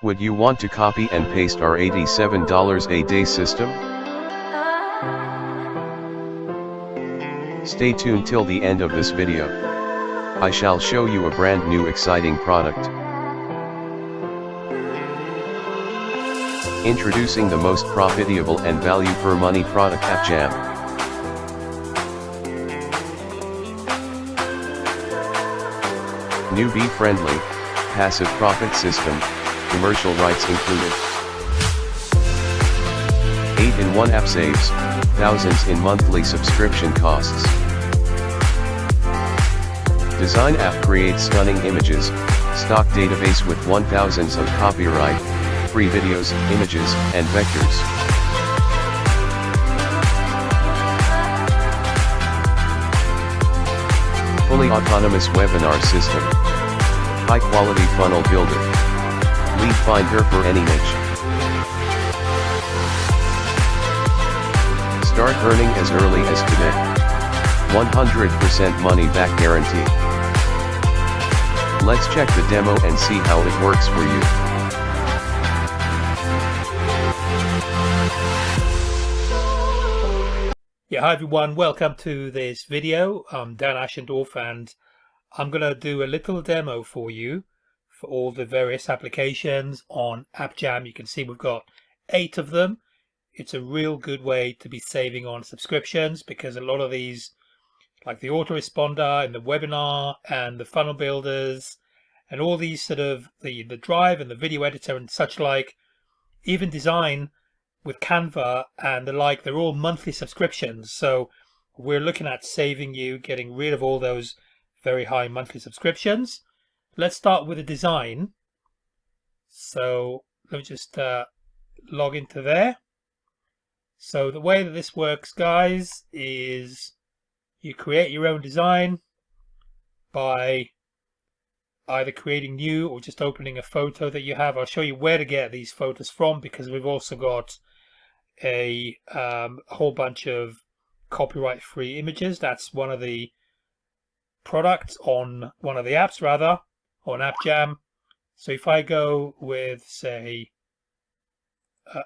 Would you want to copy and paste our $87 a day system? Stay tuned till the end of this video. I shall show you a brand new exciting product. Introducing the most profitable and value for money product, AppJam. Newbie friendly, passive profit system, commercial rights included. 8-in-1 app saves thousands in monthly subscription costs. Design app creates stunning images, stock database with 1000s of copyright, free videos, images, and vectors. Fully autonomous webinar system. High quality funnel builder. Lead finder for any niche. Start earning as early as today. 100% money back guarantee. Let's check the demo and see how it works for you. Yeah, hi everyone, welcome to this video. I'm Dan Ashendorf and I'm going to do a little demo for you for all the various applications on AppJam. You can see we've got 8 of them. It's a real good way to be saving on subscriptions because a lot of these, like the autoresponder and the webinar and the funnel builders and all these sort of the drive and the video editor and such like, even design with Canva and the like, they're all monthly subscriptions. So we're looking at saving you, getting rid of all those very high monthly subscriptions. Let's start with the design. So let me just log into there. So the way that this works, guys, is you create your own design by either creating new or just opening a photo that you have. I'll show you where to get these photos from because we've also got a whole bunch of copyright free images. That's one of the products on one of the apps, rather, on AppJam. So if I go with, say,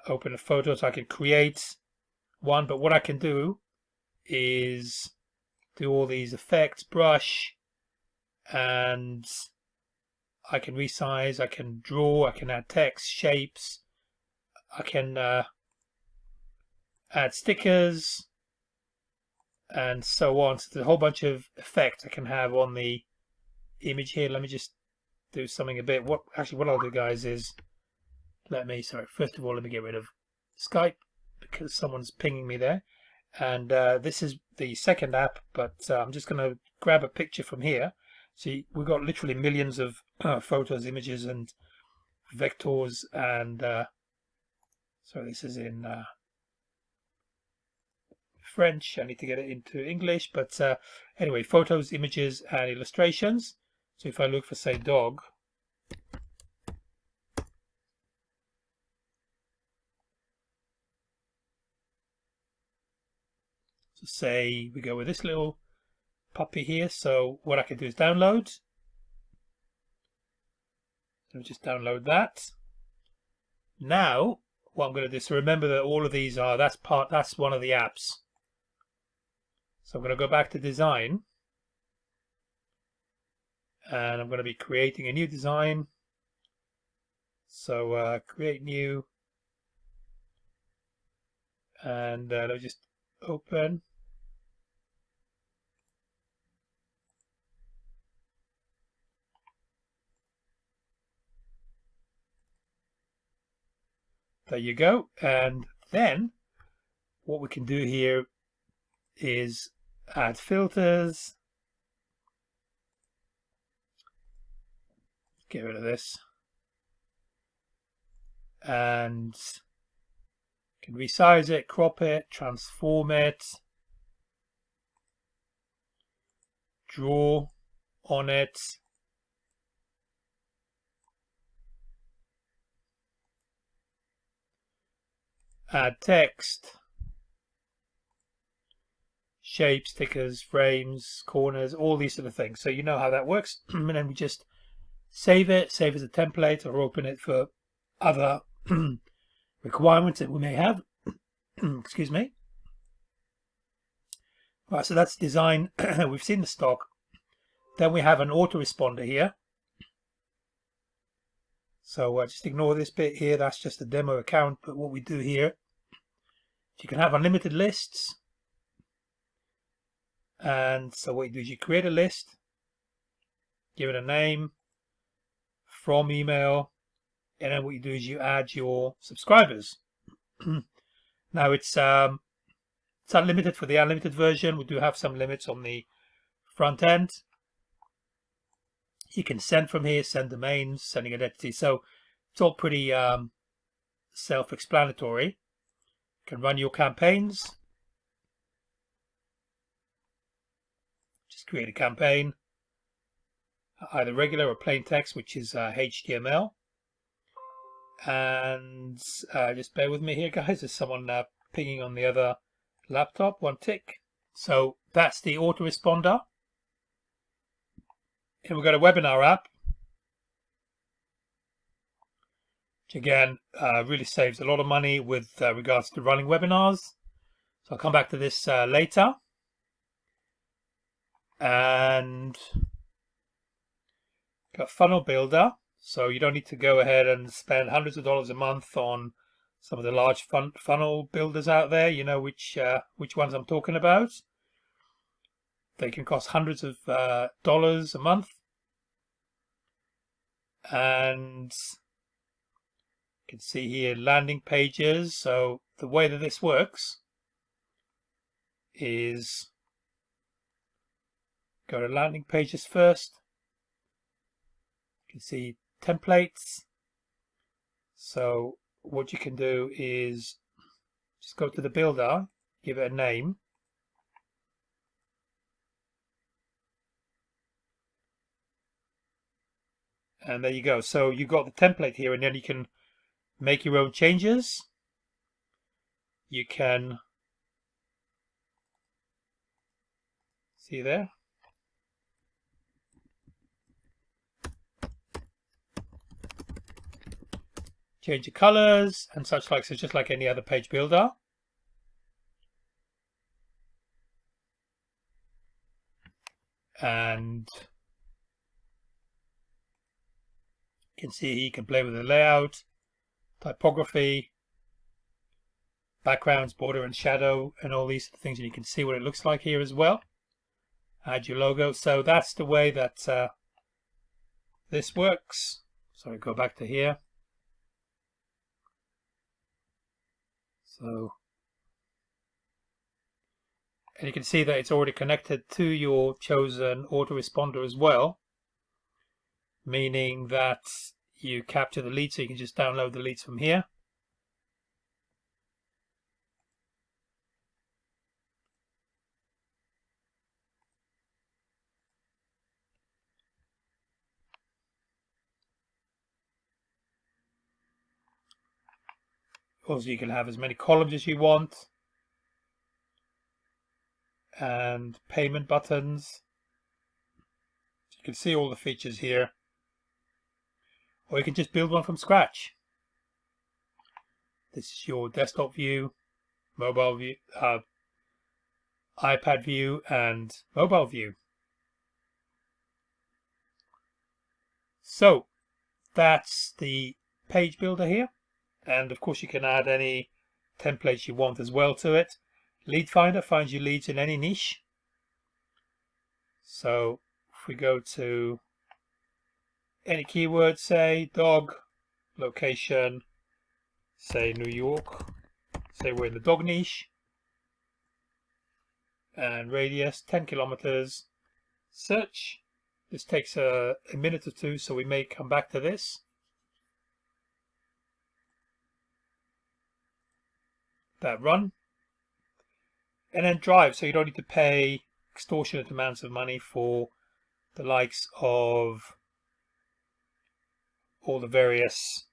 open a photo, so I can create one, but what I can do is do all these effects, brush, and I can resize, I can draw, I can add text, shapes, I can add stickers, and so on. So there's a whole bunch of effects I can have on the image here. Let me just do something a bit. What I'll do, guys, is first of all, let me get rid of Skype because someone's pinging me there. And this is the second app, but I'm just going to grab a picture from here. See, we've got literally millions of photos, images, and vectors. And so this is in French. I need to get it into English, but anyway, photos, images, and illustrations. So if I look for, say, dog, so say we go with this little puppy here. So what I can do is download. Let me just download that. Now what I'm going to do, so remember that all of these are, that's one of the apps. So I'm going to go back to design and I'm going to be creating a new design. So create new, and let me just open. There you go. And then what we can do here is add filters. Get rid of this. And can resize it, crop it, transform it, draw on it. Add text, shapes, stickers, frames, corners, all these sort of things. So you know how that works. And then we just save it, save as a template, or open it for other requirements that we may have. Excuse me. Right, so that's design. We've seen the stock. Then we have an autoresponder here. So just ignore this bit here. That's just a demo account. But what we do here, you can have unlimited lists. And so what you do is you create a list, give it a name, from email, and then what you do is you add your subscribers. Now it's unlimited for the unlimited version. We do have some limits on the front end. You can send from here, send domains, sending identity. So it's all pretty self-explanatory. You can run your campaigns. Just create a campaign, either regular or plain text, which is HTML. And just bear with me here, guys. There's someone pinging on the other laptop. One tick. So that's the autoresponder. And we've got a webinar app, which again really saves a lot of money with regards to running webinars. So I'll come back to this later. And got funnel builder. So you don't need to go ahead and spend hundreds of dollars a month on some of the large funnel builders out there. You know which ones I'm talking about. They can cost hundreds of dollars a month. And you can see here landing pages. So the way that this works is go to landing pages first. You can see templates. So what you can do is just go to the builder, give it a name. And there you go. So you've got the template here, and then you can make your own changes. You can see there. Change the colors and such like. So just like any other page builder. And you can see you can play with the layout, typography, backgrounds, border and shadow, and all these things. And you can see what it looks like here as well. Add your logo. So that's the way that this works. Sorry, go back to here. So, and you can see that it's already connected to your chosen autoresponder as well, meaning that you capture the leads, so you can just download the leads from here. Also, you can have as many columns as you want, and payment buttons. So you can see all the features here, or you can just build one from scratch. This is your desktop view, mobile view, iPad view, and mobile view. So that's the page builder here. And of course you can add any templates you want as well to it. Lead Finder finds you leads in any niche. So if we go to any keyword, say dog, location, say New York, say we're in the dog niche, and radius 10 kilometers, search. This takes a minute or two, so we may come back to this. That run, and then drive, so you don't need to pay extortionate amounts of money for the likes of all the various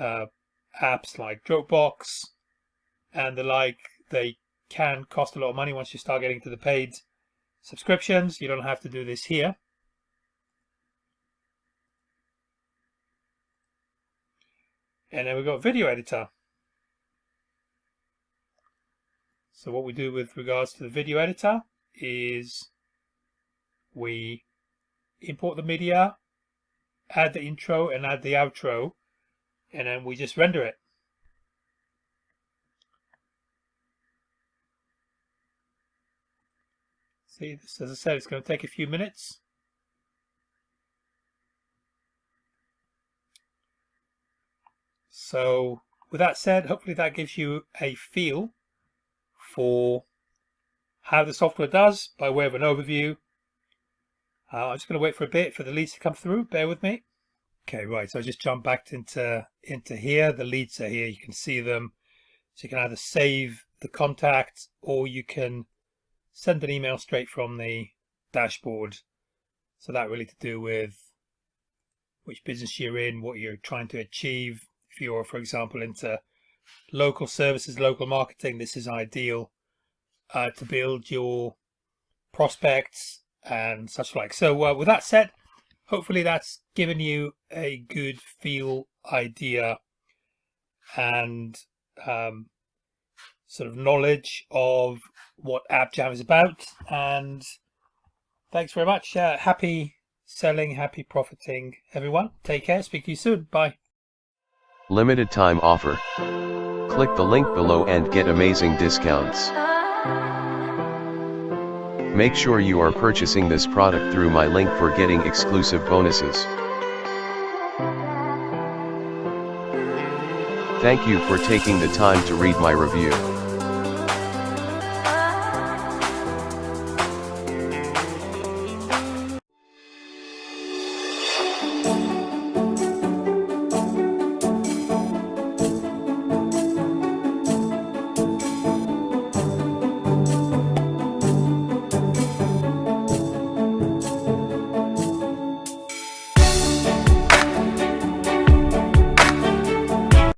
apps like Dropbox and the like. They can cost a lot of money once you start getting to the paid subscriptions. You don't have to do this here. And then we've got video editor. So what we do with regards to the video editor is we import the media, add the intro and add the outro, and then we just render it. See, this, as I said, it's going to take a few minutes. So with that said, hopefully that gives you a feel for how the software does by way of an overview. I'm just going to wait for a bit for the leads to come through. Bear with me. Okay, right. So I just jumped back into here. The leads are here. You can see them. So you can either save the contact or you can send an email straight from the dashboard. So that really to do with which business you're in, what you're trying to achieve. If you're, for example, into local services, local marketing, this is ideal to build your prospects and such like. So with that said, hopefully that's given you a good feel, idea, and sort of knowledge of what AppJam is about. And thanks very much. Happy selling, happy profiting, everyone. Take care. Speak to you soon. Bye. Limited time offer. Click the link below and get amazing discounts. Make sure you are purchasing this product through my link for getting exclusive bonuses. Thank you for taking the time to read my review.